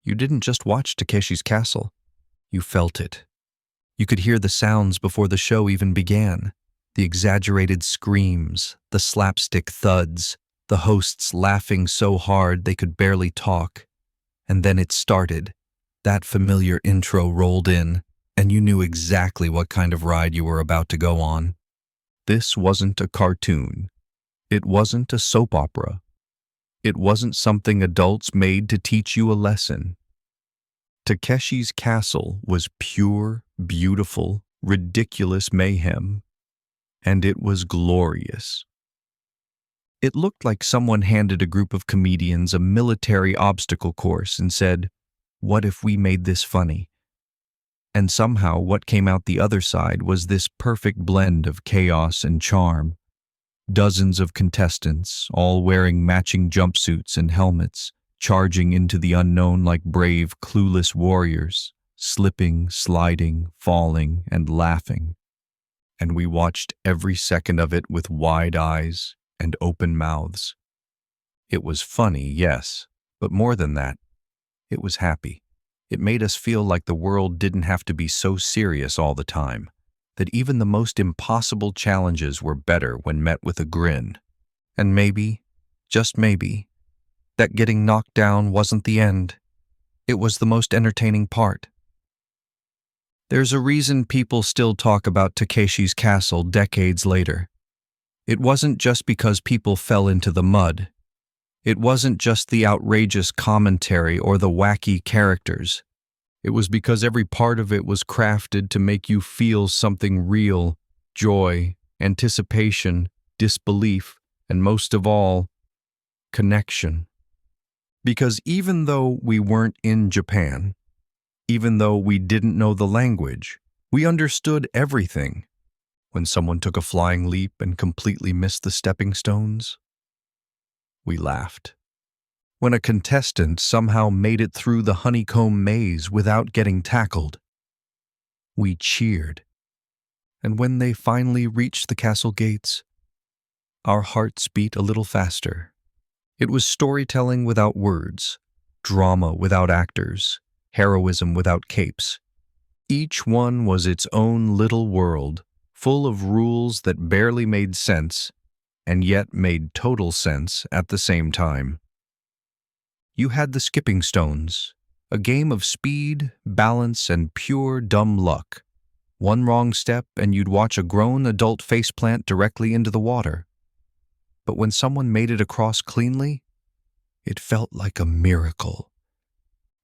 You didn't just watch Takeshi's Castle. You felt it. You could hear the sounds before the show even began. The exaggerated screams, the slapstick thuds, the hosts laughing so hard they could barely talk. And then it started. That familiar intro rolled in, and you knew exactly what kind of ride you were about to go on. This wasn't a cartoon. It wasn't a soap opera. It wasn't something adults made to teach you a lesson. Takeshi's Castle was pure, beautiful, ridiculous mayhem. And it was glorious. It looked like someone handed a group of comedians a military obstacle course and said, "What if we made this funny?" And somehow what came out the other side was this perfect blend of chaos and charm. Dozens of contestants, all wearing matching jumpsuits and helmets, charging into the unknown like brave, clueless warriors, slipping, sliding, falling, and laughing. And we watched every second of it with wide eyes and open mouths. It was funny, yes, but more than that, it was happy. It made us feel like the world didn't have to be so serious all the time, that even the most impossible challenges were better when met with a grin. And maybe, just maybe, that getting knocked down wasn't the end. It was the most entertaining part. There's a reason people still talk about Takeshi's Castle decades later. It wasn't just because people fell into the mud. It wasn't just the outrageous commentary or the wacky characters. It was because every part of it was crafted to make you feel something real: joy, anticipation, disbelief, and most of all, connection. Because even though we weren't in Japan, even though we didn't know the language, we understood everything. When someone took a flying leap and completely missed the stepping stones, we laughed. When a contestant somehow made it through the honeycomb maze without getting tackled, we cheered. And when they finally reached the castle gates, our hearts beat a little faster. It was storytelling without words, drama without actors, heroism without capes. Each one was its own little world, full of rules that barely made sense, and yet made total sense at the same time. You had the skipping stones, a game of speed, balance, and pure dumb luck. One wrong step and you'd watch a grown adult faceplant directly into the water. But when someone made it across cleanly, it felt like a miracle.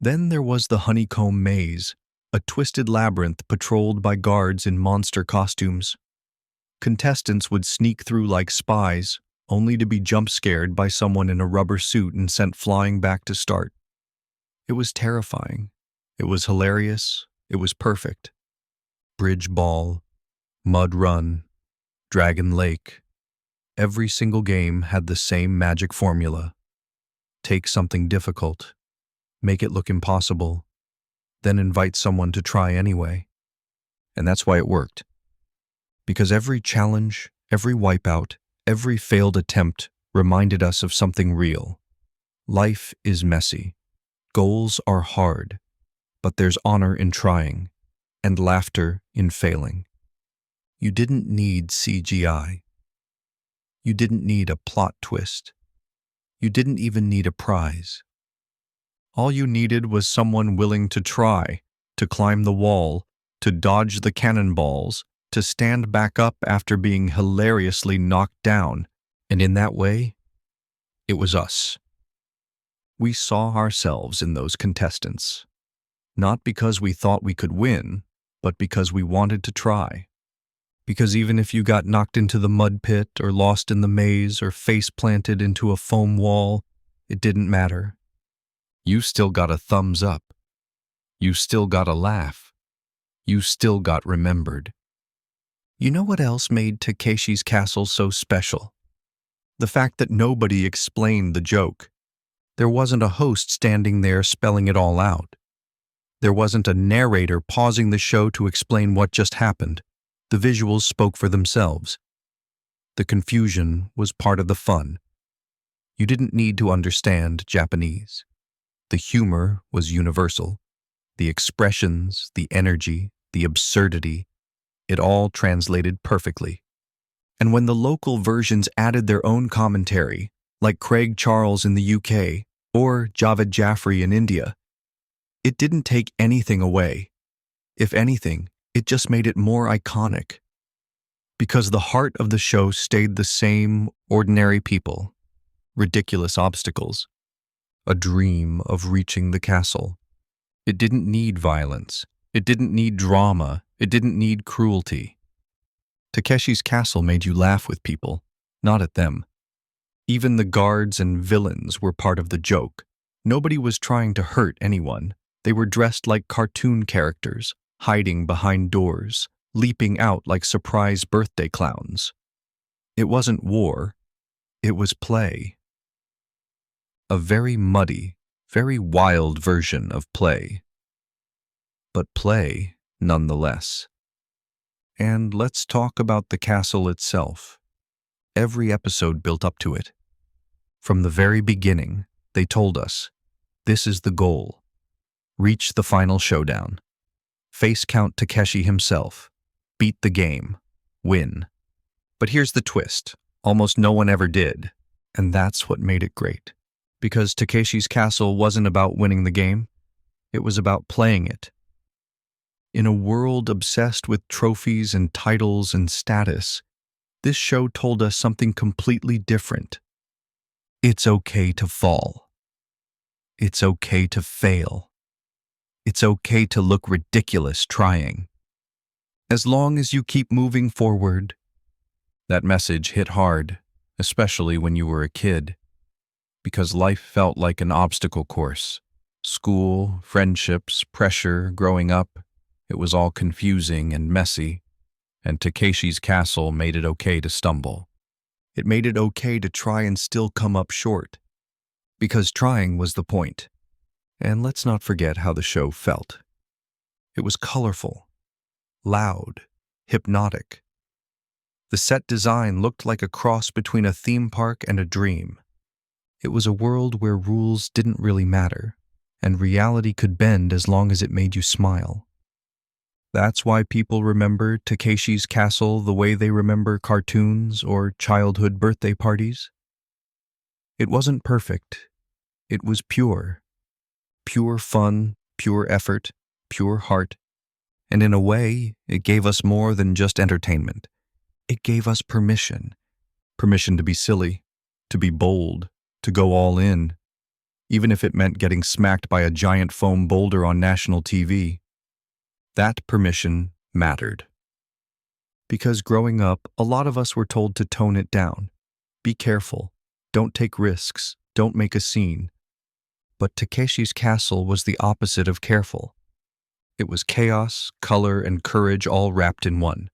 Then there was the honeycomb maze, a twisted labyrinth patrolled by guards in monster costumes. Contestants would sneak through like spies, only to be jump-scared by someone in a rubber suit and sent flying back to start. It was terrifying. It was hilarious. It was perfect. Bridge Ball, Mud Run, Dragon Lake. Every single game had the same magic formula. Take something difficult, make it look impossible, then invite someone to try anyway. And that's why it worked. Because every challenge, every wipeout, every failed attempt reminded us of something real. Life is messy. Goals are hard. But there's honor in trying, and laughter in failing. You didn't need CGI. You didn't need a plot twist. You didn't even need a prize. All you needed was someone willing to try, to climb the wall, to dodge the cannonballs, to stand back up after being hilariously knocked down. And in that way, it was us. We saw ourselves in those contestants. Not because we thought we could win, but because we wanted to try. Because even if you got knocked into the mud pit or lost in the maze or face-planted into a foam wall, it didn't matter. You still got a thumbs up. You still got a laugh. You still got remembered. You know what else made Takeshi's Castle so special? The fact that nobody explained the joke. There wasn't a host standing there spelling it all out. There wasn't a narrator pausing the show to explain what just happened. The visuals spoke for themselves. The confusion was part of the fun. You didn't need to understand Japanese. The humor was universal. The expressions, the energy, the absurdity, it all translated perfectly. And when the local versions added their own commentary, like Craig Charles in the UK or Javed Jaffrey in India, it didn't take anything away. If anything, it just made it more iconic. Because the heart of the show stayed the same: ordinary people, ridiculous obstacles, a dream of reaching the castle. It didn't need violence. It didn't need drama. It didn't need cruelty. Takeshi's Castle made you laugh with people, not at them. Even the guards and villains were part of the joke. Nobody was trying to hurt anyone. They were dressed like cartoon characters, hiding behind doors, leaping out like surprise birthday clowns. It wasn't war. It was play. A very muddy, very wild version of play. But play, nonetheless. And let's talk about the castle itself. Every episode built up to it. From the very beginning, they told us, this is the goal. Reach the final showdown. Face count Takeshi himself. Beat the game. Win. But here's the twist. Almost no one ever did. And that's what made it great. Because Takeshi's Castle wasn't about winning the game. It was about playing it. In a world obsessed with trophies and titles and status, this show told us something completely different. It's okay to fall. It's okay to fail. It's okay to look ridiculous trying. As long as you keep moving forward. That message hit hard, especially when you were a kid, because life felt like an obstacle course. School, friendships, pressure, growing up, it was all confusing and messy, and Takeshi's Castle made it okay to stumble. It made it okay to try and still come up short, because trying was the point. And let's not forget how the show felt. It was colorful, loud, hypnotic. The set design looked like a cross between a theme park and a dream. It was a world where rules didn't really matter, and reality could bend as long as it made you smile. That's why people remember Takeshi's Castle the way they remember cartoons or childhood birthday parties. It wasn't perfect. It was pure. Pure fun, pure effort, pure heart. And in a way, it gave us more than just entertainment. It gave us permission. Permission to be silly, to be bold, to go all in, even if it meant getting smacked by a giant foam boulder on national TV. That permission mattered. Because growing up, a lot of us were told to tone it down. Be careful. Don't take risks. Don't make a scene. But Takeshi's Castle was the opposite of careful. It was chaos, color, and courage all wrapped in one.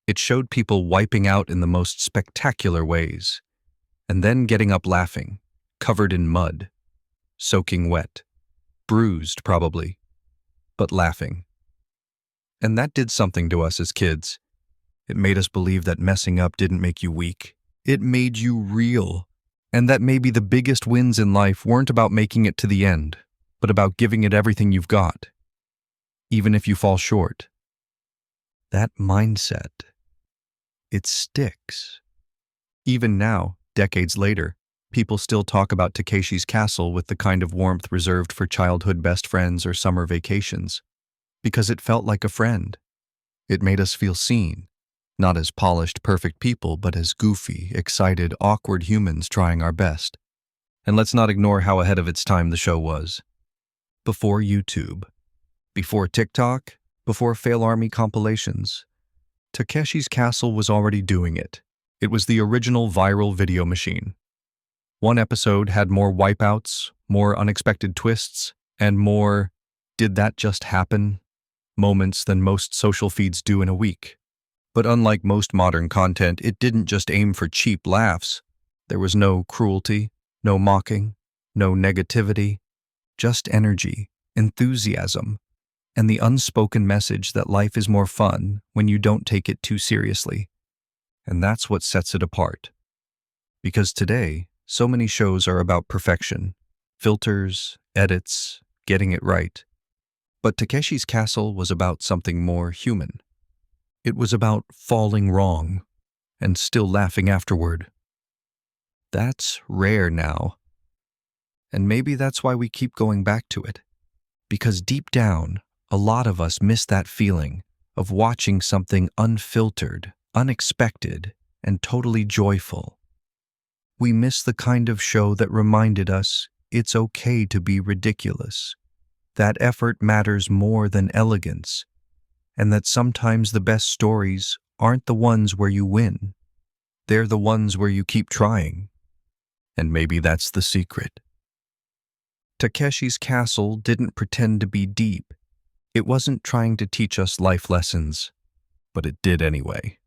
It showed people wiping out in the most spectacular ways, and then getting up laughing, covered in mud, soaking wet, bruised probably, but laughing. And that did something to us as kids. It made us believe that messing up didn't make you weak. It made you real. And that maybe the biggest wins in life weren't about making it to the end, but about giving it everything you've got, even if you fall short. That mindset, it sticks. Even now, decades later, people still talk about Takeshi's Castle with the kind of warmth reserved for childhood best friends or summer vacations, because it felt like a friend. It made us feel seen, not as polished, perfect people, but as goofy, excited, awkward humans trying our best. And let's not ignore how ahead of its time the show was. Before YouTube, before TikTok, before Fail Army compilations, Takeshi's Castle was already doing it. It was the original viral video machine. One episode had more wipeouts, more unexpected twists, and more "did that just happen?" moments than most social feeds do in a week. But unlike most modern content, it didn't just aim for cheap laughs. There was no cruelty, no mocking, no negativity, just energy, enthusiasm, and the unspoken message that life is more fun when you don't take it too seriously. And that's what sets it apart. Because today, so many shows are about perfection, filters, edits, getting it right. But Takeshi's Castle was about something more human. It was about falling wrong and still laughing afterward. That's rare now. And maybe that's why we keep going back to it. Because deep down, a lot of us miss that feeling of watching something unfiltered, unexpected, and totally joyful. We miss the kind of show that reminded us it's okay to be ridiculous, that effort matters more than elegance, and that sometimes the best stories aren't the ones where you win. They're the ones where you keep trying. And maybe that's the secret. Takeshi's Castle didn't pretend to be deep. It wasn't trying to teach us life lessons, but it did anyway.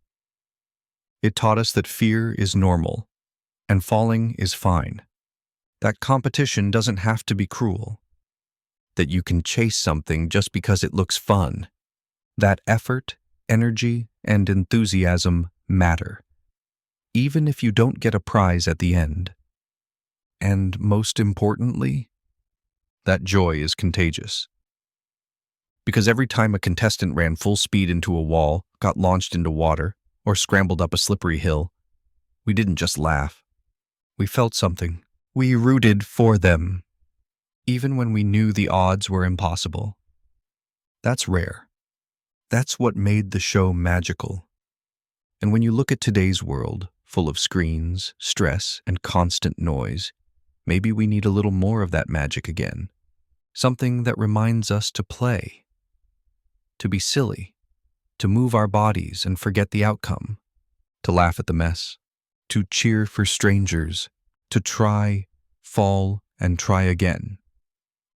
It taught us that fear is normal, and falling is fine. That competition doesn't have to be cruel. That you can chase something just because it looks fun. That effort, energy, and enthusiasm matter, even if you don't get a prize at the end. And most importantly, that joy is contagious. Because every time a contestant ran full speed into a wall, got launched into water, or scrambled up a slippery hill, we didn't just laugh. We felt something. We rooted for them, even when we knew the odds were impossible. That's rare. That's what made the show magical. And when you look at today's world, full of screens, stress, and constant noise, maybe we need a little more of that magic again. Something that reminds us to play, to be silly, to move our bodies and forget the outcome, to laugh at the mess, to cheer for strangers, to try, fall, and try again.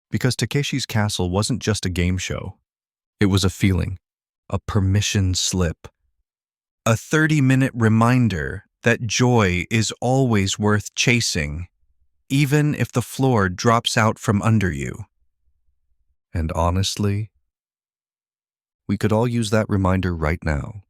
Because Takeshi's Castle wasn't just a game show. It was a feeling, a permission slip, a 30-minute reminder that joy is always worth chasing, even if the floor drops out from under you. And honestly, we could all use that reminder right now.